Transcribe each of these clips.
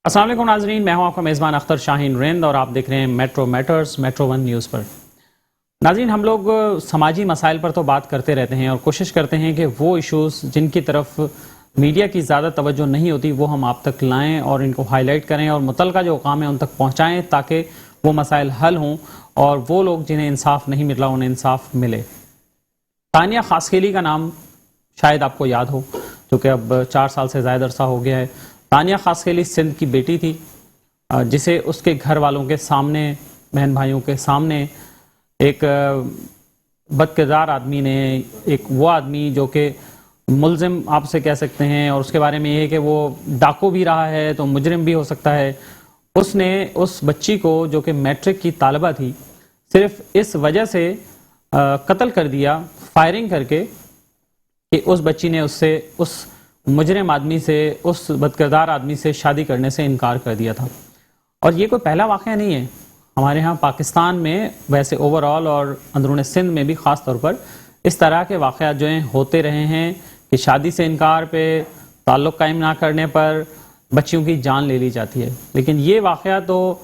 السلام علیکم ناظرین، میں ہوں آپ کا میزبان اختر شاہین رند اور آپ دیکھ رہے ہیں Metro Matters Metro One News پر۔ ناظرین، ہم لوگ سماجی مسائل پر تو بات کرتے رہتے ہیں اور کوشش کرتے ہیں کہ وہ ایشوز جن کی طرف میڈیا کی زیادہ توجہ نہیں ہوتی وہ ہم آپ تک لائیں اور ان کو ہائی لائٹ کریں اور متعلقہ جو حکام ہیں ان تک پہنچائیں تاکہ وہ مسائل حل ہوں اور وہ لوگ جنہیں انصاف نہیں مل رہا انہیں انصاف ملے۔ تانیہ خاسخیلی کا نام شاید آپ کو یاد ہو، جو کہ اب 4 سال سے زائد عرصہ ہو گیا ہے۔ تانیہ خاسخیلی سندھ کی بیٹی تھی جسے اس کے گھر والوں کے سامنے، بہن بھائیوں کے سامنے ایک بدکردار آدمی نے، ایک وہ آدمی جو کہ ملزم آپ سے کہہ سکتے ہیں اور اس کے بارے میں یہ ہے کہ وہ ڈاکو بھی رہا ہے تو مجرم بھی ہو سکتا ہے، اس نے اس بچی کو جو کہ میٹرک کی طالبہ تھی صرف اس وجہ سے قتل کر دیا فائرنگ کر کے کہ اس بچی نے اس مجرم آدمی سے، اس بدکردار آدمی سے شادی کرنے سے انکار کر دیا تھا۔ اور یہ کوئی پہلا واقعہ نہیں ہے، ہمارے ہاں پاکستان میں ویسے اوور آل اور اندرون سندھ میں بھی خاص طور پر اس طرح کے واقعات جو ہیں ہوتے رہے ہیں کہ شادی سے انکار پہ، تعلق قائم نہ کرنے پر بچیوں کی جان لے لی جاتی ہے۔ لیکن یہ واقعہ تو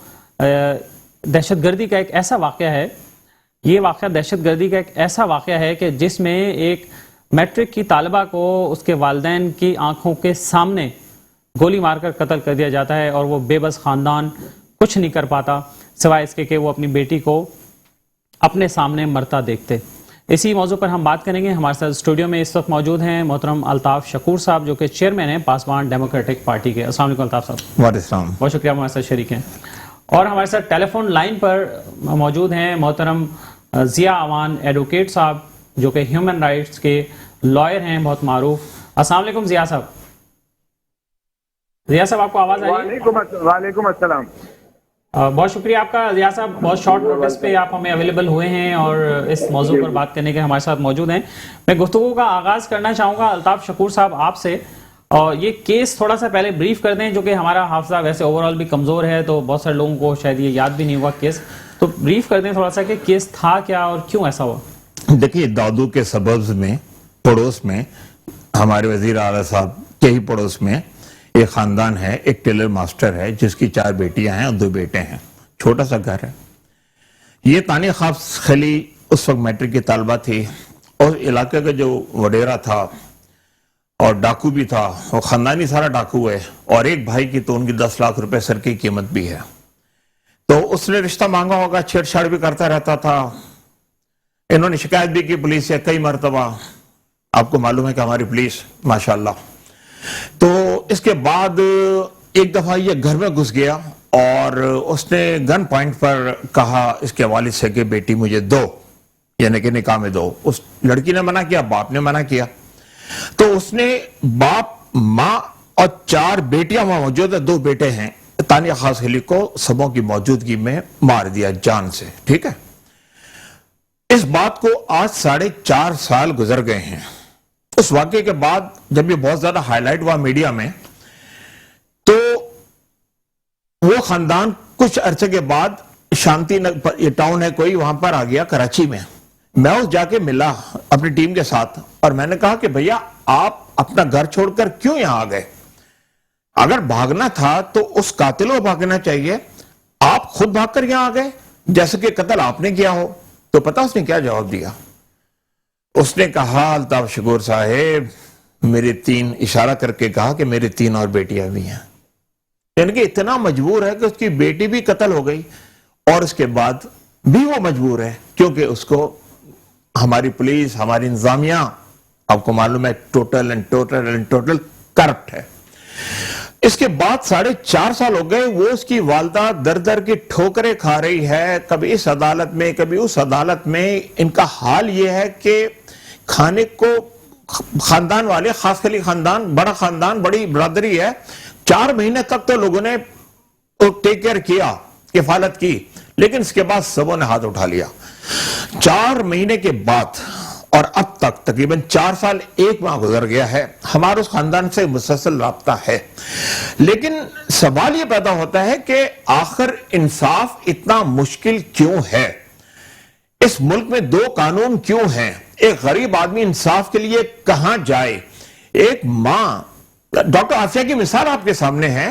دہشت گردی کا ایک ایسا واقعہ ہے، یہ واقعہ دہشت گردی کا ایک ایسا واقعہ ہے کہ جس میں ایک میٹرک کی طالبہ کو اس کے والدین کی آنکھوں کے سامنے گولی مار کر قتل کر دیا جاتا ہے اور وہ بے بس خاندان کچھ نہیں کر پاتا سوائے اس کے کہ وہ اپنی بیٹی کو اپنے سامنے مرتا دیکھتے۔ اسی موضوع پر ہم بات کریں گے۔ ہمارے ساتھ اسٹوڈیو میں اس وقت موجود ہیں محترم الطاف شکور صاحب جو کہ چیئرمین ہیں پاسبان ڈیموکریٹک پارٹی کے۔ السلام علیکم الطاف صاحب۔ وعلیکم السلام۔ بہت شکریہ ہمارے ساتھ شریک ہیں۔ اور ہمارے ساتھ ٹیلی فون لائن پر موجود ہیں محترم ضیاء اوان ایڈوکیٹ صاحب جو کہ ہیومن رائٹس کے لائر ہیں، بہت معروف۔ السلام علیکم ضیاء صاحب۔ ضیاء صاحب آپ کو آواز آ رہی ہے؟ وعلیکم السلام۔ بہت شکریہ آپ کا ضیاء صاحب، بہت شارٹ نوٹس پہ آپ ہمیں اویلیبل ہوئے ہیں اور اس موضوع پر بات کرنے کے ہمارے ساتھ موجود ہیں۔ میں گفتگو کا آغاز کرنا چاہوں گا الطاف شکور صاحب آپ سے، اور یہ کیس تھوڑا سا پہلے بریف کر دیں، جو کہ ہمارا حافظہ ویسے اوور آل بھی کمزور ہے تو بہت سارے لوگوں کو شاید یہ یاد بھی نہیں ہوا کیس، تو بریف کر دیں تھوڑا سا کہ کیس تھا کیا اور کیوں ایسا ہوا۔ دیکھیے، دادو کے سببز میں پڑوس میں ہمارے وزیر اعلیٰ صاحب کے ہی پڑوس میں ایک خاندان ہے، ایک ٹیلر ماسٹر ہے جس کی 4 بیٹیاں ہیں اور 2 بیٹے ہیں، چھوٹا سا گھر ہے۔ یہ تانیہ خاسخیلی اس وقت میٹرک کی طالبہ تھی اور علاقے کا جو وڈیرا تھا اور ڈاکو بھی تھا، وہ خاندانی سارا ڈاکو ہے، اور ایک بھائی کی تو ان کی 10 لاکھ روپے سر کی قیمت بھی ہے۔ تو اس نے رشتہ مانگا ہوگا، چھیڑ چھاڑ بھی کرتا رہتا تھا، انہوں نے شکایت بھی کی پولیس سے کئی مرتبہ، آپ کو معلوم ہے کہ ہماری پولیس ماشاءاللہ۔ تو اس کے بعد ایک دفعہ یہ گھر میں گھس گیا اور اس نے گن پوائنٹ پر کہا اس کے والد سے کہ بیٹی مجھے دو، یعنی کہ نکاح میں دو۔ اس لڑکی نے منع کیا، باپ نے منع کیا، تو اس نے باپ، ماں اور 4 بیٹیاں وہاں موجود ہیں، 2 بیٹے ہیں، تانیہ خاسخیلی کو سبوں کی موجودگی میں مار دیا جان سے، ٹھیک ہے۔ اس بات کو آج 4.5 سال گزر گئے ہیں۔ اس واقعے کے بعد جب یہ بہت زیادہ ہائی لائٹ ہوا میڈیا میں، تو وہ خاندان کچھ عرصے کے بعد شانتی یہ ٹاؤن ہے کوئی، وہاں پر آ گیا کراچی میں۔ میں اس جا کے ملا اپنی ٹیم کے ساتھ اور میں نے کہا کہ بھیا آپ اپنا گھر چھوڑ کر کیوں یہاں آ گئے؟ اگر بھاگنا تھا تو اس قاتل کو بھاگنا چاہیے، آپ خود بھاگ کر یہاں آ گئے جیسے کہ قتل آپ نے کیا ہو۔ تو پتہ اس نے کیا جواب دیا؟ اس نے کہا الطاف شکور صاحب میرے 3، اشارہ کر کے کہا کہ میرے 3 اور بیٹیاں بھی ہیں، یعنی کہ اتنا مجبور ہے کہ اس کی بیٹی بھی قتل ہو گئی اور اس کے بعد بھی وہ مجبور ہے کیونکہ اس کو ہماری پولیس، ہماری انتظامیہ آپ کو معلوم ہے ٹوٹل کرپٹ ہے۔ اس کے بعد 4.5 سال ہو گئے، وہ اس کی والدہ در در کی ٹھوکریں کھا رہی ہے، کبھی اس عدالت میں کبھی اس عدالت میں۔ ان کا حال یہ ہے کہ کھانے کو خاندان والے، خاسخیلی خاندان، بڑا خاندان، بڑی برادری ہے، 4 مہینے تک تو لوگوں نے ٹیک کیئر کیا، کفالت کی، لیکن اس کے بعد سبوں نے ہاتھ اٹھا لیا۔ 4 مہینے کے بعد اور اب تک تقریباً 4 سال 1 ماہ گزر گیا ہے، ہمارا اس خاندان سے مسلسل رابطہ ہے، لیکن سوال یہ پیدا ہوتا ہے کہ آخر انصاف اتنا مشکل کیوں ہے؟ اس ملک میں 2 قانون کیوں ہیں؟ ایک غریب آدمی انصاف کے لیے کہاں جائے؟ ایک ماں، ڈاکٹر عافیہ کی مثال آپ کے سامنے ہے،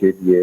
KDA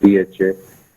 DHA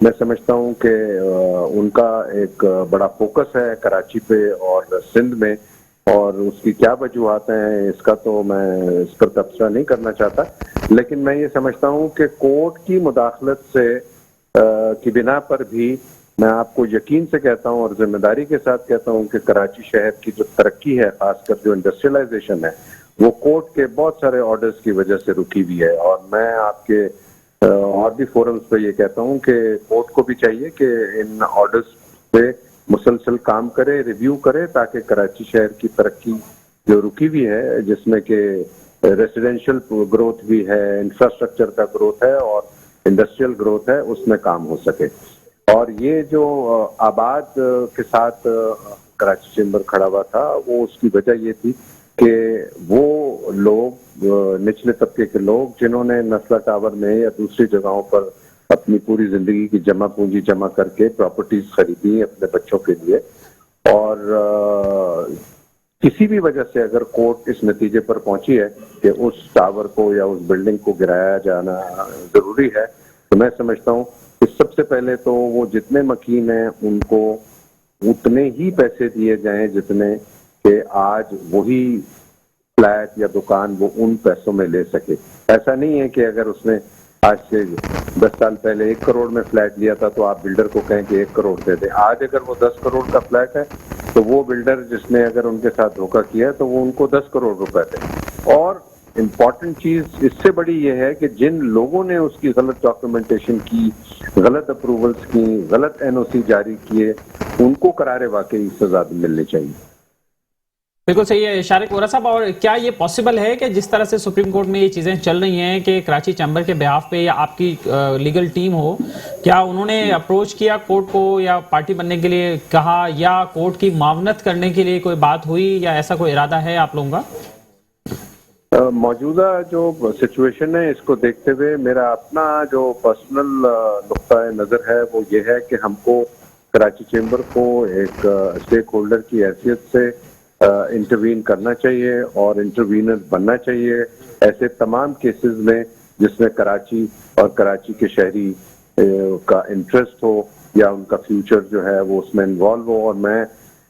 میں سمجھتا ہوں کہ ان کا ایک بڑا فوکس ہے کراچی پہ اور سندھ میں، اور اس کی کیا وجوہات ہیں اس کا تو میں اس پر تبصرہ نہیں کرنا چاہتا، لیکن میں یہ سمجھتا ہوں کہ کورٹ کی مداخلت سے کی بنا پر بھی میں آپ کو یقین سے کہتا ہوں اور ذمہ داری کے ساتھ کہتا ہوں کہ کراچی شہر کی جو ترقی ہے، خاص کر جو انڈسٹریلائزیشن ہے، وہ کورٹ کے بہت سارے آرڈرز کی وجہ سے رکی ہوئی ہے. اور میں آپ کے اور بھی فورمز پہ یہ کہتا ہوں کہ کورٹ کو بھی چاہیے کہ ان آرڈرز پہ مسلسل کام کرے، ریویو کرے، تاکہ کراچی شہر کی ترقی جو رکی ہوئی ہے، جس میں کہ ریزیڈینشیل گروتھ بھی ہے، انفراسٹرکچر کا گروتھ ہے اور انڈسٹریل گروتھ ہے، اس میں کام ہو سکے. اور یہ جو آباد کے ساتھ کراچی چیمبر کھڑا ہوا تھا، وہ اس کی وجہ یہ تھی کہ وہ لوگ، نچلے طبقے کے لوگ جنہوں نے نسلا ٹاور میں یا دوسری جگہوں پر اپنی پوری زندگی کی جمع پونجی جمع کر کے پراپرٹیز خریدی اپنے بچوں کے لیے، اور کسی بھی وجہ سے اگر کورٹ اس نتیجے پر پہنچی ہے کہ اس ٹاور کو یا اس بلڈنگ کو گرایا جانا ضروری ہے، تو میں سمجھتا ہوں کہ سب سے پہلے تو وہ جتنے مکین ہیں ان کو اتنے ہی پیسے دیے جائیں جتنے کہ آج وہی فلیٹ یا دکان وہ ان پیسوں میں لے سکے. ایسا نہیں ہے کہ اگر اس نے آج سے 10 سال پہلے 1 کروڑ میں فلیٹ لیا تھا تو آپ بلڈر کو کہیں کہ 1 کروڑ دے دیں. آج اگر وہ 10 کروڑ کا فلیٹ ہے تو وہ بلڈر جس نے اگر ان کے ساتھ دھوکہ کیا ہے تو وہ ان کو 10 کروڑ روپے دے. اور امپورٹنٹ چیز اس سے بڑی یہ ہے کہ جن لوگوں نے اس کی غلط ڈاکیومنٹیشن کی، غلط اپروولز کی، غلط NOC جاری کیے، ان کو قرار واقعی سزا ملنی چاہیے. بالکل صحیح ہے شارق وورا صاحب. اور کیا یہ پاسبل ہے کہ جس طرح سے سپریم کورٹ میں یہ چیزیں چل رہی ہیں کہ کراچی چیمبر کے بہاف پہ یا آپ کی لیگل ٹیم ہو، کیا انہوں نے اپروچ کیا کورٹ کو یا پارٹی بننے کے لیے کہا، یا کورٹ کی معاونت کرنے کے لیے کوئی بات ہوئی، یا ایسا کوئی ارادہ ہے آپ لوگوں کا؟ موجودہ جو سچویشن ہے اس کو دیکھتے ہوئے میرا اپنا جو پرسنل نقطہ نظر ہے وہ یہ ہے کہ ہم کو کراچی چیمبر کو ایک اسٹیک ہولڈر کی حیثیت سے انٹروین کرنا چاہیے اور انٹروینر بننا چاہیے ایسے تمام کیسز میں جس میں کراچی اور کراچی کے شہری کا انٹرسٹ ہو یا ان کا فیوچر جو ہے وہ اس میں انوالو ہو. اور میں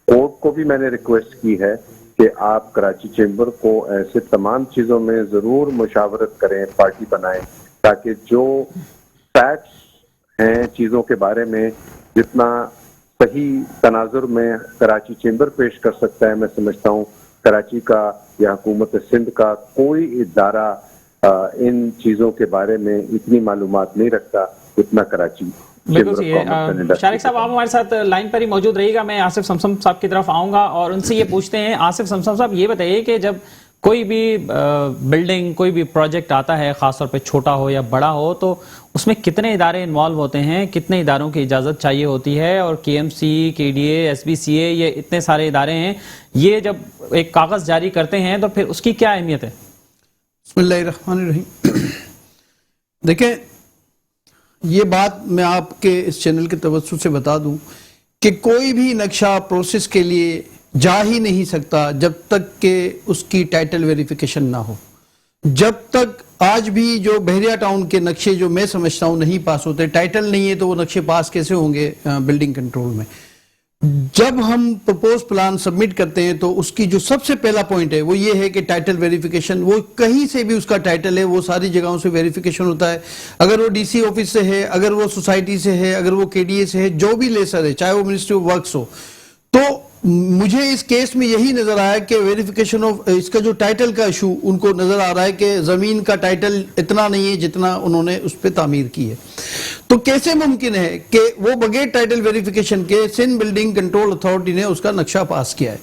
کورٹ کو بھی میں نے ریکویسٹ کی ہے کہ آپ کراچی چیمبر کو ایسے تمام چیزوں میں ضرور مشاورت کریں، پارٹی بنائیں، تاکہ جو فیکٹس ہیں چیزوں کے بارے میں جتنا صحیح تناظر میں کراچی چیمبر پیش کر سکتا ہے، میں سمجھتا ہوں کراچی کا یا حکومت سندھ کا کوئی ادارہ ان چیزوں کے بارے میں اتنی معلومات نہیں رکھتا جتنا کراچی. بالکل صحیح. شارق صاحب آپ ہمارے ساتھ لائن پر ہی موجود رہیے گا. میں آصف سمسم صاحب کی طرف آؤں گا اور ان سے یہ پوچھتے ہیں. آصف سمسم صاحب یہ بتائیے کہ جب کوئی بھی بلڈنگ، کوئی بھی پروجیکٹ آتا ہے، خاص طور پہ چھوٹا ہو یا بڑا ہو، تو اس میں کتنے ادارے انوالو ہوتے ہیں، کتنے اداروں کی اجازت چاہیے ہوتی ہے؟ اور KMC، KDA، SBCA، یہ اتنے سارے ادارے ہیں، یہ جب ایک کاغذ جاری کرتے ہیں تو پھر اس کی کیا اہمیت ہے؟ بسم اللہ الرحمن الرحیم. دیکھیں، یہ بات میں آپ کے اس چینل کے توسط سے بتا دوں کہ کوئی بھی نقشہ پروسیس کے لیے جا ہی نہیں سکتا جب تک کہ اس کی ٹائٹل ویریفیکیشن نہ ہو. جب تک آج بھی جو بحریہ ٹاؤن کے نقشے جو میں سمجھتا ہوں نہیں پاس ہوتے، ٹائٹل نہیں ہے تو وہ نقشے پاس کیسے ہوں گے بلڈنگ کنٹرول میں؟ جب ہم پرپوز پلان سبمٹ کرتے ہیں تو اس کی جو سب سے پہلا پوائنٹ ہے وہ یہ ہے کہ ٹائٹل ویریفیکیشن. وہ کہیں سے بھی اس کا ٹائٹل ہے، وہ ساری جگہوں سے ویریفیکیشن ہوتا ہے. اگر وہ DC آفس سے ہے، اگر وہ سوسائٹی سے ہے، اگر وہ KDA سے ہے، جو بھی لیسر ہے، چاہے وہ منسٹری آف ورکس ہو. تو مجھے اس کیس میں یہی نظر آیا کہ ویریفیکیشن آف اس کا جو ٹائٹل کا ایشو ان کو نظر آ رہا ہے کہ زمین کا ٹائٹل اتنا نہیں ہے جتنا انہوں نے اس پہ تعمیر کی ہے. تو کیسے ممکن ہے کہ وہ بغیر ٹائٹل ویریفیکیشن کے سندھ بلڈنگ کنٹرول اتھارٹی نے اس کا نقشہ پاس کیا ہے؟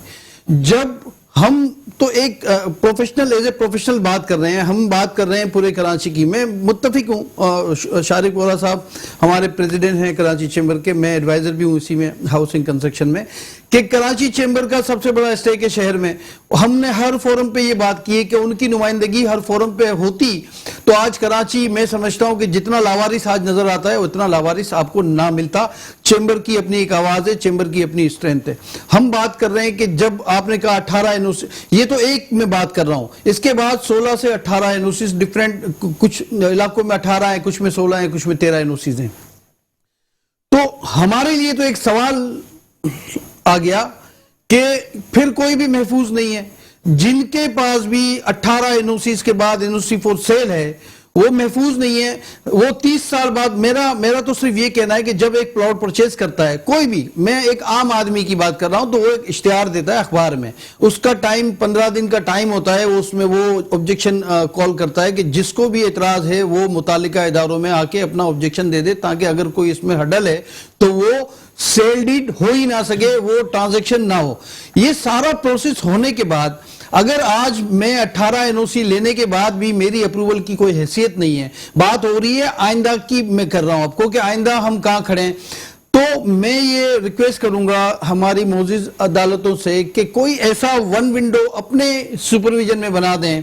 جب ہم تو ایک پروفیشنل ایز اے پروفیشنل بات کر رہے ہیں، ہم بات کر رہے ہیں پورے کراچی کی. میں متفق ہوں، شارق وورا صاحب ہمارے پریزیڈنٹ ہیں کراچی چیمبر کے، میں ایڈوائزر بھی ہوں اسی میں ہاؤسنگ کنسٹرکشن میں، کہ کراچی چیمبر کا سب سے بڑا اسٹیک ہے شہر میں. ہم نے ہر فورم پہ یہ بات کی ہے کہ ان کی نمائندگی ہر فورم پہ ہوتی تو آج کراچی میں سمجھتا ہوں کہ جتنا لاوارث آج نظر آتا ہے اتنا لاوارث آپ کو نہ ملتا. چیمبر کی اپنی ایک آواز ہے، چیمبر کی اپنی اسٹرینتھ ہے. ہم بات کر رہے ہیں کہ جب آپ نے کہا 18 NOC، یہ تو ایک میں بات کر رہا ہوں، اس کے بعد 16 سے 18 NOCs ڈیفرنٹ، کچھ علاقوں میں 18 ہیں، کچھ میں 16 ہیں، کچھ میں 13 NOCs ہیں. تو ہمارے لیے تو ایک سوال آ گیا کہ پھر کوئی بھی محفوظ نہیں ہے. جن کے پاس بھی 18 NOCs کے بعد NOC فور سیل ہے وہ محفوظ نہیں ہے. وہ 30 سال بعد میرا تو صرف یہ کہنا ہے کہ جب ایک پلاٹ پرچیز کرتا ہے کوئی بھی, میں ایک عام آدمی کی بات کر رہا ہوں, تو وہ ایک اشتہار دیتا ہے اخبار میں, اس کا ٹائم 15 دن کا ٹائم ہوتا ہے, اس میں وہ آبجیکشن کال کرتا ہے کہ جس کو بھی اعتراض ہے وہ متعلقہ اداروں میں آ کے اپنا آبجیکشن دے دے, تاکہ اگر کوئی اس میں ہڈل ہے تو وہ سیل ڈیڈ ہو ہی نہ سکے, وہ ٹرانزیکشن نہ ہو. یہ سارا پروسیس ہونے کے بعد اگر آج میں 18 NOC لینے کے بعد بھی میری اپروول کی کوئی حیثیت نہیں ہے, بات ہو رہی ہے آئندہ کی, میں کر رہا ہوں آپ کو کہ آئندہ ہم کہاں کھڑے ہیں, تو میں یہ ریکویسٹ کروں گا ہماری معزز عدالتوں سے کہ کوئی ایسا ون ونڈو اپنے سپرویژن میں بنا دیں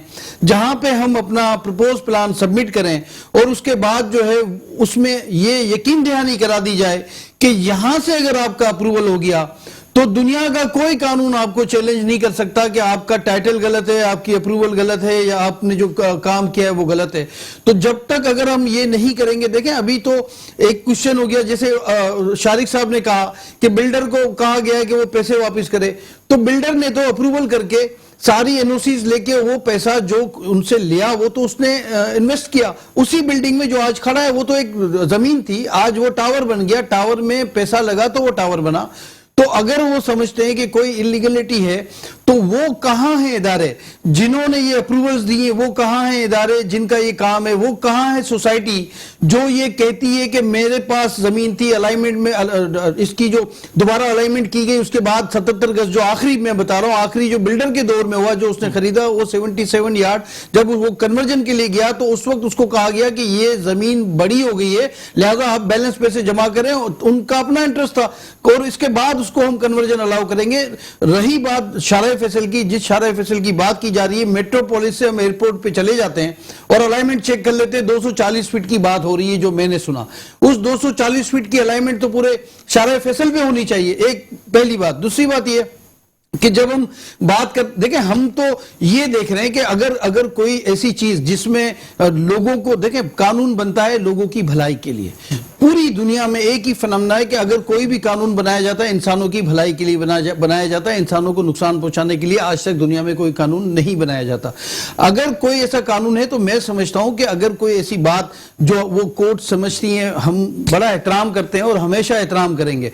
جہاں پہ ہم اپنا پروپوز پلان سبمٹ کریں, اور اس کے بعد جو ہے اس میں یہ یقین دہانی کرا دی جائے کہ یہاں سے اگر آپ کا اپروول ہو گیا تو دنیا کا کوئی قانون آپ کو چیلنج نہیں کر سکتا کہ آپ کا ٹائٹل غلط ہے, آپ کی اپروول غلط ہے, یا آپ نے جو کام کیا ہے وہ غلط ہے. تو جب تک اگر ہم یہ نہیں کریں گے, دیکھیں ابھی تو ایک کوشچن ہو گیا, جیسے شارق صاحب نے کہا کہ بلڈر کو کہا گیا ہے کہ وہ پیسے واپس کرے, تو بلڈر نے تو اپروول کر کے ساری NOCs لے کے وہ پیسہ جو ان سے لیا وہ تو اس نے انویسٹ کیا اسی بلڈنگ میں جو آج کھڑا ہے. وہ تو ایک زمین تھی, آج وہ ٹاور بن گیا, ٹاور میں پیسہ لگا تو وہ ٹاور بنا. تو اگر وہ سمجھتے ہیں کہ کوئی انلیگلٹی ہے تو وہ کہاں ہیں ادارے جنہوں نے یہ اپروولز دی ہیں, وہ کہاں ہیں ادارے جن کا یہ کام ہے, وہ کہاں ہے سوسائٹی جو یہ کہتی ہے کہ میرے پاس زمین تھی, الائنمنٹ میں اس کی جو دوبارہ الائنمنٹ کی گئی اس کے بعد 77 گز جو آخری میں بتا رہا ہوں, آخری جو بلڈر کے دور میں ہوا جو اس نے خریدا وہ 77 یارڈ, جب وہ کنورژن کے لیے گیا تو اس وقت اس کو کہا گیا کہ یہ زمین بڑی ہو گئی ہے لہذا آپ بیلنس پیسے جمع کریں, ان کا اپنا انٹرسٹ تھا, اور اس کے بعد اس کو ہم کنورژن الاؤ کریں گے. رہی بات شارع فیصل کی, جس شارع فیصل کی بات کی جا رہی ہے, میٹروپولس سے ہم ایئرپورٹ پہ چلے جاتے ہیں اور الائنمنٹ چیک کر لیتے ہیں, 240 فٹ کی بات ہو رہی ہے جو میں نے سنا, اس 240 فٹ کی الائنمنٹ تو پورے شارع فیصل پہ ہونی چاہیے, ایک پہلی بات. دوسری بات یہ کہ جب ہم بات کر, دیکھیں ہم تو یہ دیکھ رہے ہیں کہ اگر کوئی ایسی چیز جس میں لوگوں کو, دیکھیں قانون بنتا ہے لوگوں کی بھلائی کے لیے, پوری دنیا میں ایک ہی فنامنا ہے کہ اگر کوئی بھی قانون بنایا جاتا ہے انسانوں کی بھلائی کے لیے بنایا جاتا ہے, انسانوں کو نقصان پہنچانے کے لیے آج تک دنیا میں کوئی قانون نہیں بنایا جاتا. اگر کوئی ایسا قانون ہے تو میں سمجھتا ہوں کہ اگر کوئی ایسی بات جو وہ کورٹ سمجھتی ہیں, ہم بڑا احترام کرتے ہیں اور ہمیشہ احترام کریں گے.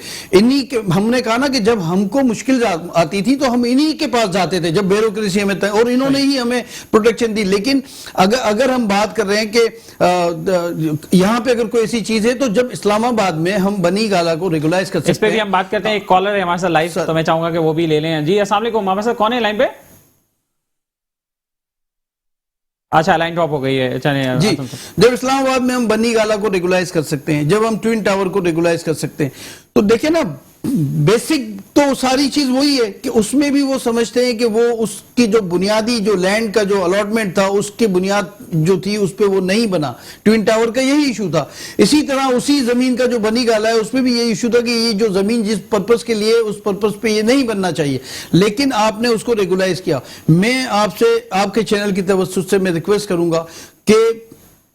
ہم نے کہا نا کہ جب ہم کو مشکل آتی تھی تو ہم انہی کے پاس جاتے تھے جب بیوروکریسی ہمیں تھا, اور انہوں نے ہی ہمیں پروٹیکشن دی. لیکن اگر ہم بات کر رہے ہیں کہ یہاں پہ اگر کوئی ایسی چیز ہے تو جب اسلام آباد میں ہم بنی گالا کو ریگولائز کر سکتے ہیں, اس پہ بھی ہم بات کرتے ہیں. ایک کالر ہے ہمارے ساتھ لائیو, تو میں چاہوں گا کہ وہ بھی لے لیں. جی السلام علیکم, ہمارے ساتھ کون ہے لائن پہ؟ اچھا لائن ڈراپ ہو گئی ہے. جی, جب اسلام آباد میں ہم بنی گالا کو ریگولائز کر سکتے ہیں, جب ہم ٹوین ٹاور کو ریگولائز کر سکتے ہیں, تو دیکھیں نا بیسک تو ساری چیز وہی ہے کہ اس میں بھی وہ سمجھتے ہیں کہ وہ اس کی جو بنیادی جو لینڈ کا جو الاٹمنٹ تھا اس کی بنیاد جو تھی اس پہ وہ نہیں بنا. ٹوین ٹاور کا یہی ایشو تھا. اسی طرح اسی زمین کا جو بنی گالا ہے اس پہ بھی یہی ایشو تھا کہ یہ جو زمین جس پرپس کے لیے اس پرپس پہ یہ نہیں بننا چاہیے, لیکن آپ نے اس کو ریگولائز کیا. میں آپ سے, آپ کے چینل کی توسط سے میں ریکویسٹ کروں گا کہ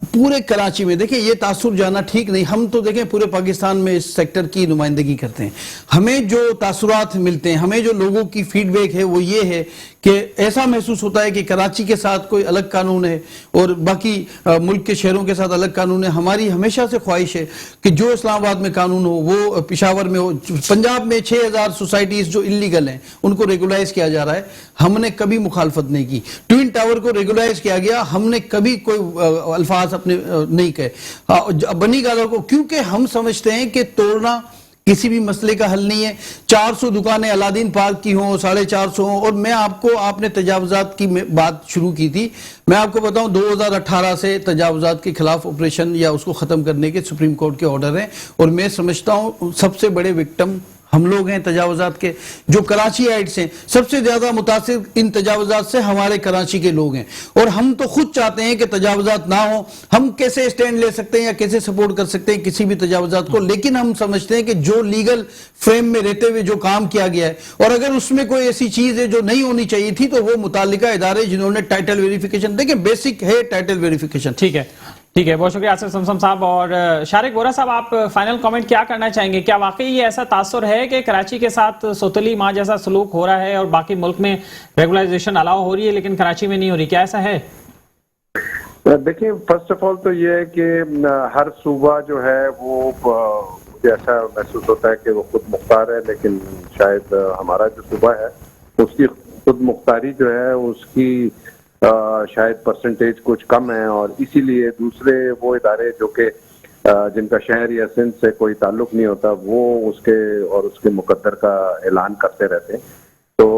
پورے کراچی میں, دیکھیں یہ تاثر جانا ٹھیک نہیں, ہم تو دیکھیں پورے پاکستان میں اس سیکٹر کی نمائندگی کرتے ہیں, ہمیں جو تاثرات ملتے ہیں, ہمیں جو لوگوں کی فیڈ بیک ہے وہ یہ ہے کہ ایسا محسوس ہوتا ہے کہ کراچی کے ساتھ کوئی الگ قانون ہے اور باقی ملک کے شہروں کے ساتھ الگ قانون ہے. ہماری ہمیشہ سے خواہش ہے کہ جو اسلام آباد میں قانون ہو وہ پشاور میں ہو. پنجاب میں 6000 سوسائٹیز جو انلیگل ہیں ان کو ریگولائز کیا جا رہا ہے, ہم نے کبھی مخالفت نہیں کی. ٹوین ٹاور کو ریگولائز کیا گیا, ہم نے کبھی کوئی الفاظ اپنے نہیں کہے. بنی گالا کو کیونکہ ہم سمجھتے ہیں کہ توڑنا کسی بھی مسئلے کا حل نہیں ہے. 400 دکانیں الادین پارک کی ہوں, 450 ہوں, اور میں آپ نے تجاوزات کی بات شروع کی تھی, میں آپ کو بتاؤں 2018 سے تجاوزات کے خلاف آپریشن یا اس کو ختم کرنے کے سپریم کورٹ کے آرڈر ہیں, اور میں سمجھتا ہوں سب سے بڑے وکٹم ہم لوگ ہیں تجاوزات کے. جو کراچی آئیٹس ہیں سب سے زیادہ متاثر ان تجاوزات سے ہمارے کراچی کے لوگ ہیں, اور ہم تو خود چاہتے ہیں کہ تجاوزات نہ ہوں. ہم کیسے اسٹینڈ لے سکتے ہیں یا کیسے سپورٹ کر سکتے ہیں کسی بھی تجاوزات کو, لیکن ہم سمجھتے ہیں کہ جو لیگل فریم میں رہتے ہوئے جو کام کیا گیا ہے, اور اگر اس میں کوئی ایسی چیز ہے جو نہیں ہونی چاہیے تھی تو وہ متعلقہ ادارے جنہوں نے ٹائٹل ویریفیکیشن, دیکھیں بیسک ہے ٹائٹل ویریفیکیشن. ٹھیک ہے. ٹھیک ہے، بہت شکریہ آصف سمسم صاحب. اور شارق وورا صاحب، آپ فائنل کامنٹ کیا کرنا چاہیں گے؟ کیا واقعی یہ ایسا تاثر ہے کہ کراچی کے ساتھ سوتلی ماں جیسا سلوک ہو رہا ہے اور باقی ملک میں ریگولائزیشن الاؤ ہو رہی ہے لیکن کراچی میں نہیں ہو رہی؟ کیا ایسا ہے؟ دیکھیں، فرسٹ آف آل تو یہ ہے کہ ہر صوبہ جو ہے وہ مجھے ایسا محسوس ہوتا ہے کہ وہ خود مختار ہے، لیکن شاید ہمارا جو صوبہ ہے اس کی خود مختاری جو ہے اس کی شاید پرسنٹیج کچھ کم ہے، اور اسی لیے دوسرے وہ ادارے جو کہ جن کا شہر یا سندھ سے کوئی تعلق نہیں ہوتا وہ اس کے مقدر کا اعلان کرتے رہتے ہیں. تو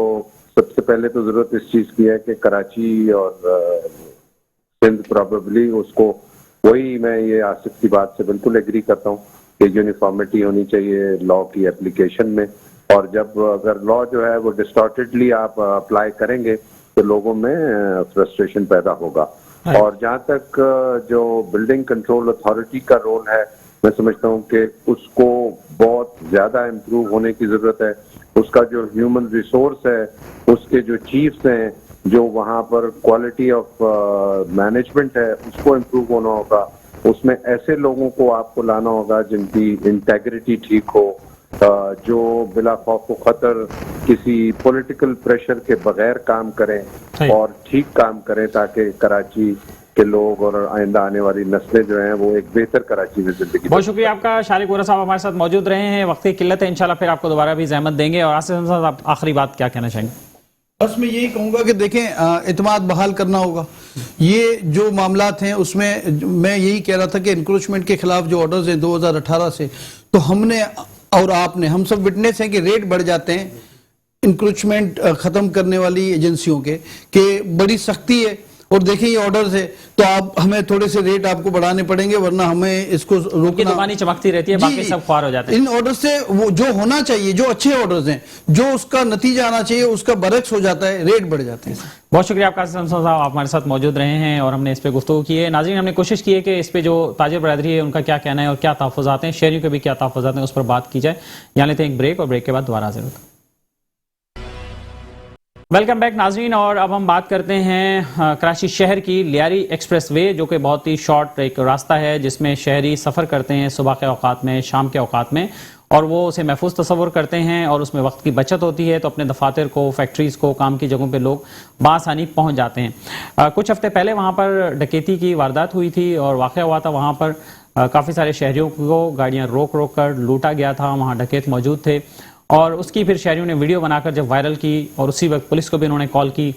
سب سے پہلے تو ضرورت اس چیز کی ہے کہ کراچی اور سندھ پرابیبلی اس کو، وہی میں یہ آصف کی بات سے بالکل ایگری کرتا ہوں کہ یونیفارمٹی ہونی چاہیے لا کی اپلیکیشن میں، اور جب اگر لا جو ہے وہ ڈسٹارٹیڈلی آپ اپلائی کریں گے تو لوگوں میں فرسٹریشن پیدا ہوگا. اور جہاں تک جو بلڈنگ کنٹرول اتھارٹی کا رول ہے، میں سمجھتا ہوں کہ اس کو بہت زیادہ امپروو ہونے کی ضرورت ہے. اس کا جو ہیومن ریسورس ہے، اس کے جو چیفز ہیں، جو وہاں پر کوالٹی آف مینجمنٹ ہے، اس کو امپروو ہونا ہوگا. اس میں ایسے لوگوں کو آپ کو لانا ہوگا جن کی انٹیگریٹی ٹھیک ہو، جو بلا خوف و خطر کسی پولیٹیکل پریشر کے بغیر کام کریں اور ٹھیک کام کریں، تاکہ کراچی کے لوگ اور آئندہ آنے والی نسلیں جو ہیں وہ ایک بہتر کراچی میں زندگی. بہت شکریہ آپ کا. شارق وورا صاحب ہمارے ساتھ موجود رہے ہیں. وقت کی قلت ہے، انشاءاللہ پھر آپ کو دوبارہ بھی زحمت دیں گے. اور آصف صاحب، آپ آخری بات کیا کہنا چاہیں گے؟ بس میں یہی کہوں گا کہ دیکھیں، اعتماد بحال کرنا ہوگا. یہ جو معاملات ہیں اس میں میں یہی کہہ رہا تھا کہ انکروچمنٹ کے خلاف جو آرڈرز ہیں 2018 سے، تو ہم نے اور آپ نے، ہم سب وٹنس ہیں کہ ریٹ بڑھ جاتے ہیں انکروچمنٹ ختم کرنے والی ایجنسیوں کے، کہ بڑی سختی ہے. اور دیکھیں یہ آرڈرز ہے تو آپ ہمیں تھوڑے سے ریٹ آپ کو بڑھانے پڑیں گے، ورنہ ہمیں اس کو روکنا. دکانی چمکتی رہتی ہے، باقی سب خوار ہو جاتے ہیں. ان آرڈر سے وہ جو ہونا چاہیے، جو اچھے آرڈرز ہیں، جو اس کا نتیجہ آنا چاہیے، اس کا برعکس ہو جاتا ہے، ریٹ بڑھ جاتے ہیں. بہت شکریہ آپ کا صاحب، آپ ہمارے ساتھ موجود رہے ہیں اور ہم نے اس پہ گفتگو کی ہے. ناظرین، ہم نے کوشش کی ہے کہ اس پہ جو تاجر برادری ہے ان کا کیا کہنا ہے اور کیا تحفظات ہیں، شہریوں کے بھی کیا تحفظات ہیں، اس پر بات کی جائے. یہاں لیتے ہیں ایک بریک، اور بریک کے بعد دوبارہ حاضر ہوتے ہیں. ویلکم بیک ناظرین. اور اب ہم بات کرتے ہیں کراچی شہر کی لیاری ایکسپریس وے، جو کہ بہت ہی شارٹ ایک راستہ ہے جس میں شہری سفر کرتے ہیں صبح کے اوقات میں، شام کے اوقات میں، اور وہ اسے محفوظ تصور کرتے ہیں اور اس میں وقت کی بچت ہوتی ہے، تو اپنے دفاتر کو، فیکٹریز کو، کام کی جگہوں پہ لوگ بآسانی پہنچ جاتے ہیں. کچھ ہفتے پہلے وہاں پر ڈکیتی کی واردات ہوئی تھی اور واقعہ ہوا تھا. وہاں پر کافی سارے شہریوں کو گاڑیاں روک روک کر لوٹا گیا تھا. وہاں ڈکیت موجود تھے اور اس کی پھر شہریوں نے ویڈیو بنا کر جب وائرل کی، اور اسی وقت پولیس کو بھی انہوں نے کال کی،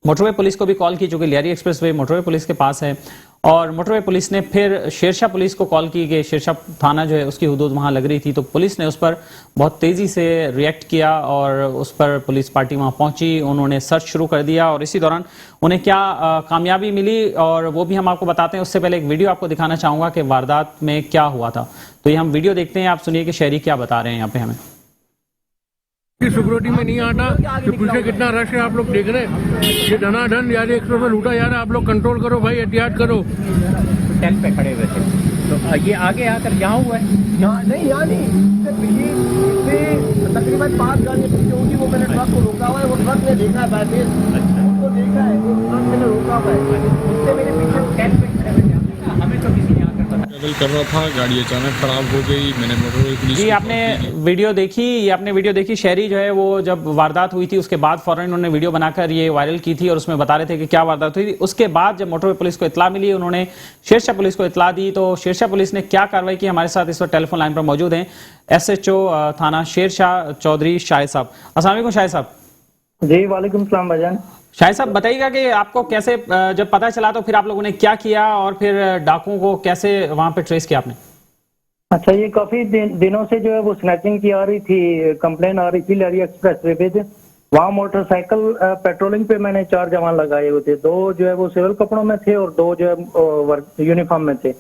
موٹر وے پولیس کو بھی کال کی، جو کہ لیاری ایکسپریس وے موٹر وے پولیس کے پاس ہے. اور موٹر وے پولیس نے پھر شیرشاہ پولیس کو کال کی کہ شیرشاہ تھانہ جو ہے اس کی حدود وہاں لگ رہی تھی، تو پولیس نے اس پر بہت تیزی سے ریئیکٹ کیا اور اس پر پولیس پارٹی وہاں پہنچی. انہوں نے سرچ شروع کر دیا اور اسی دوران انہیں کیا کامیابی ملی اور وہ بھی ہم آپ کو بتاتے ہیں. اس سے پہلے ایک ویڈیو آپ کو دکھانا چاہوں گا کہ واردات میں کیا ہوا تھا. تو یہ ہم ویڈیو دیکھتے ہیں، آپ سنیے کہ شہری کیا بتا رہے ہیں یہاں پہ ہمیں. سیکورٹی میں نہیں آتا کہ پیچھے کتنا رش ہے، آپ لوگ دیکھ رہے ہیں. یہ دھنا دھن یار ایکسپریس میں لوٹا جا رہا ہے. آپ لوگ کنٹرول کرو بھائی، احتیاط کرو. ٹینک پہ کھڑے ہوئے تھے تو یہ آگے آ کر یہاں ہوا ہے. یہاں نہیں تقریباً 5 گاڑیاں پیچھے ہوگی. وہ میں نے ٹرک کو روکا ہوا ہے، وہ ٹرک نے دیکھا ہے بیٹھے ان کو دیکھا ہے، وہ ٹرک میں نے روکا ہوا ہے. اس سے میرے پیچھے ٹینک پہ کھڑے ہوئے تھے. ہمیں تو کسی نے آ کر ٹریول کر رہا تھا، گاڑی اچانک خراب ہو گئی. میں نے موٹر وے پولیس جی آپ نے ویڈیو دیکھی، یہ آپ نے ویڈیو دیکھی. شہری جو ہے وہ جب واردات ہوئی تھی اس کے بعد فوراً انہوں نے ویڈیو بنا کر یہ وائرل کی تھی اور اس میں بتا رہے تھے کہ کیا واردات ہوئی تھی. اس کے بعد جب موٹر وے پولیس کو اطلاع ملی، انہوں نے شیرشاہ پولیس کو اطلاع دی. تو شیرشاہ پولیس نے کیا کارروائی کی، ہمارے ساتھ اس وقت ٹیلی فون لائن پر موجود ہیں SHO تھانہ شیرشاہ چودھری شاہد صاحب. السلام علیکم شاہد صاحب. جی وعلیکم السلام بھائی. شاہد صاحب بتائیے گا کہ آپ کو کیسے جب پتہ چلا تو پھر آپ لوگوں نے کیا کیا اور پھر ڈاکوؤں کو کیسے وہاں پہ ٹریس کیا آپ نے؟ اچھا، یہ کافی دنوں سے جو ہے وہ سنیچنگ کی آ رہی تھی، کمپلین آ رہی تھی لیاری ایکسپریس وے پہ. وہاں موٹر سائیکل پیٹرولنگ پہ میں نے 4 جوان لگائے ہوئے تھے. 2 جو ہے وہ سول کپڑوں میں تھے اور 2 جو ہے یونیفارم میں تھے.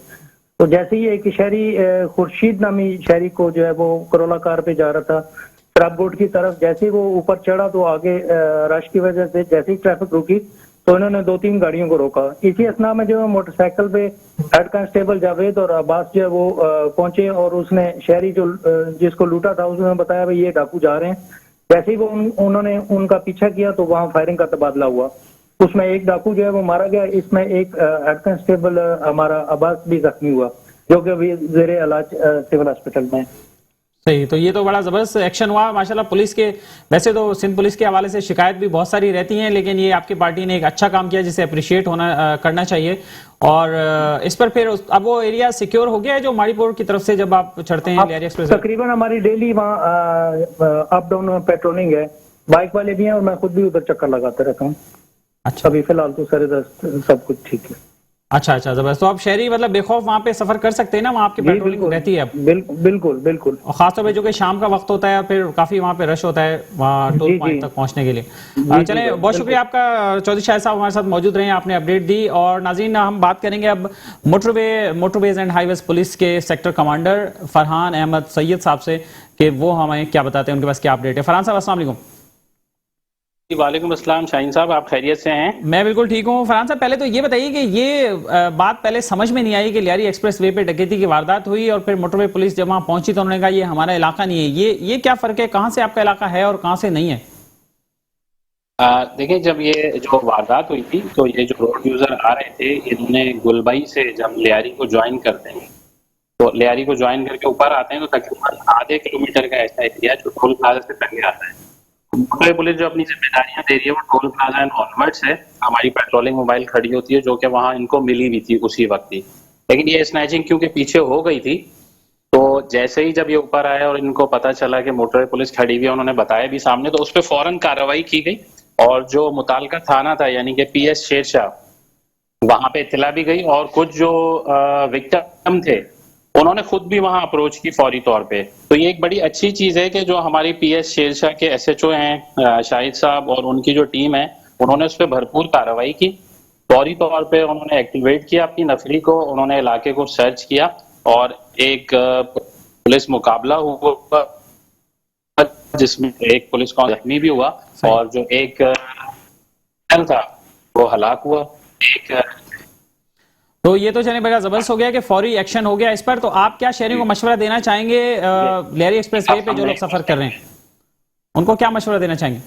تو جیسے ہی ایک شہری خورشید نامی شہری کو جو ہے وہ کرولا کار پہ جا رہا تھا شراب بورڈ کی طرف، جیسے ہی وہ اوپر چڑھا تو آگے رش کی وجہ سے جیسے ہی ٹریفک رکی تو انہوں نے 2-3 گاڑیوں کو روکا. اسی اسنا میں جو ہے موٹر سائیکل پہ ہیڈ کانسٹیبل جاوید اور عباس جو ہے وہ پہنچے اور اس نے شہری جو جس کو لوٹا تھا اس نے بتایا بھائی یہ ڈاکو جا رہے ہیں. جیسے ہی وہ انہوں نے ان کا پیچھا کیا تو وہاں فائرنگ کا تبادلہ ہوا. اس میں ایک ڈاکو جو ہے وہ مارا گیا. اس میں ایک ہیڈ کانسٹیبل ہمارا عباس بھی زخمی ہوا جو کہ ابھی زیر علاج سول ہاسپٹل میں ہے. صحیح. تو یہ تو بڑا زبردست ایکشن ہوا ماشاءاللہ پولیس کے. ویسے تو سندھ پولیس کے حوالے سے شکایت بھی بہت ساری رہتی ہیں لیکن یہ آپ کی پارٹی نے ایک اچھا کام کیا جسے اپریشیٹ کرنا چاہیے. اور اس پر پھر اب وہ ایریا سیکیور ہو گیا ہے جو ماڑی پور کی طرف سے جب آپ چڑھتے ہیں لیاری ایکسپریس؟ تقریباً ہماری ڈیلی وہاں اپ ڈاؤن پیٹرولنگ ہے, بائک والے بھی ہیں اور میں خود بھی ادھر چکر لگاتے رہتا ہوں. اچھا, ابھی فی الحال تو سب کچھ ٹھیک ہے. اچھا زبردست. تو آپ شہری مطلب بے خوف وہاں پہ سفر کر سکتے ہیں نا, وہاں آپ کی پیٹرولنگ رہتی ہے اب؟ بالکل. اور خاص طور پہ جو کہ شام کا وقت ہوتا ہے اور پھر کافی وہاں پہ رش ہوتا ہے وہاں ٹول پوائنٹ تک پہنچنے کے لیے. چلیں, بہت شکریہ آپ کا چودھری شاہد صاحب ہمارے ساتھ موجود رہے ہیں, آپ نے اپڈیٹ دی. اور ناظرین ہم بات کریں گے اب motorways and highways police کے سیکٹر کمانڈر فرحان احمد سید صاحب سے کہ وہ ہمیں کیا بتاتے ہیں, ان کے پاس کیا اپڈیٹ ہے. فرحان صاحب السلام علیکم. وعلیکم السلام شاہین صاحب, آپ خیریت سے ہیں؟ میں بالکل ٹھیک ہوں. فرحان صاحب پہلے تو یہ بتائیے کہ یہ بات پہلے سمجھ میں نہیں آئی کہ لیاری ایکسپریس وے پہ ڈکیتی کی واردات ہوئی اور پھر موٹر وے پولیس جب وہاں پہنچی تو انہوں نے کہا یہ ہمارا علاقہ نہیں ہے. یہ کیا فرق ہے, کہاں سے آپ کا علاقہ ہے اور کہاں سے نہیں ہے؟ دیکھیں, جب یہ جو واردات ہوئی تھی تو یہ جو روڈ یوزر آ رہے تھے انہوں نے گلبئی سے جب لیاری کو جوائن کرتے ہیں تو لیاری کو جوائن کر کے اوپر آتے ہیں تو تقریباً آدھے کلومیٹر کا ایسا ایریا جو ٹول پلازا سے پہلے آتا ہے. موٹر پولیس جو اپنی ذمہ داریاں دے رہی ہے وہ ٹول پلازا اینڈ آنورڈس ہے. ہماری پیٹرولنگ موبائل کھڑی ہوتی ہے جو کہ وہاں ان کو ملی ہوئی تھی اسی وقت ہی, لیکن یہ اسنیچنگ کیونکہ پیچھے ہو گئی تھی تو جیسے ہی جب یہ اوپر آیا اور ان کو پتا چلا کہ موٹر پولیس کھڑی ہوئی ہے, انہوں نے بتایا بھی سامنے, تو اس پہ فوراً کارروائی کی گئی اور جو متعلقہ تھانہ تھا یعنی کہ پی ایس شیر شاہ وہاں پہ اطلاع بھی گئی اور کچھ جو وکٹم تھے انہوں نے خود بھی وہاں اپروچ کی فوری طور پہ. تو یہ ایک بڑی اچھی چیز ہے کہ جو ہماری پی ایس شیر شاہ کے ایس ایچ او ہیں شاہد صاحب اور ان کی جو ٹیم ہے انہوں نے اس پہ بھرپور کارروائی کی. فوری طور پہ انہوں نے ایکٹیویٹ کیا اپنی نفری کو, انہوں نے علاقے کو سرچ کیا اور ایک پولیس مقابلہ ہوا جس میں ایک پولیس کانسٹیبل زخمی بھی ہوا اور جو ایک تھا وہ ہلاک ہوا. تو یہ تو چلیں بڑا زبردست ہو گیا کہ فوری ایکشن ہو گیا اس پر. تو آپ کیا شہریوں کو مشورہ دینا چاہیں گے لیاری ایکسپریس وے پہ جو لوگ سفر کر رہے ہیں, ان کو کیا مشورہ دینا چاہیں گے؟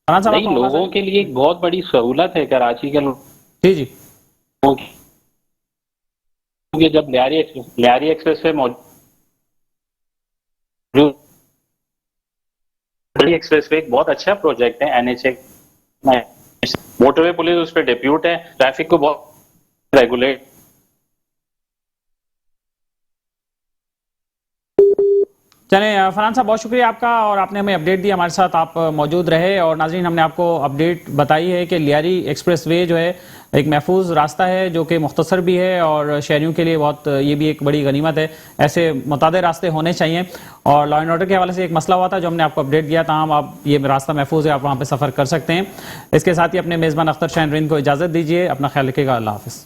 نہیں, لوگوں کے لیے ایک بہت بڑی سہولت ہے کراچی کے جی کیونکہ جب لیاری ایکسپریس وے موجود ایکسپریس وے ایک بہت اچھا پروجیکٹ ہے N H A, motorway police اس پہ ڈیپیوٹ ہے, ٹریفک کو بہت ریگولیٹ. چلیں فرحان صاحب بہت شکریہ آپ کا, اور آپ نے ہمیں اپڈیٹ دی, ہمارے ساتھ آپ موجود رہے. اور ناظرین ہم نے آپ کو اپڈیٹ بتائی ہے کہ لیاری ایکسپریس وے جو ہے ایک محفوظ راستہ ہے جو کہ مختصر بھی ہے اور شہریوں کے لیے بہت یہ بھی ایک بڑی غنیمت ہے. ایسے متعدد راستے ہونے چاہیے. اور لا اینڈ آرڈر کے حوالے سے ایک مسئلہ ہوا تھا جو ہم نے آپ کو اپڈیٹ دیا, تاہم اب یہ راستہ محفوظ ہے, آپ وہاں پہ سفر کر سکتے ہیں. اس کے ساتھ ہی اپنے میزبان اختر شاہین رند کو اجازت دیجیے. اپنا خیال رکھیے گا. اللہ حافظ.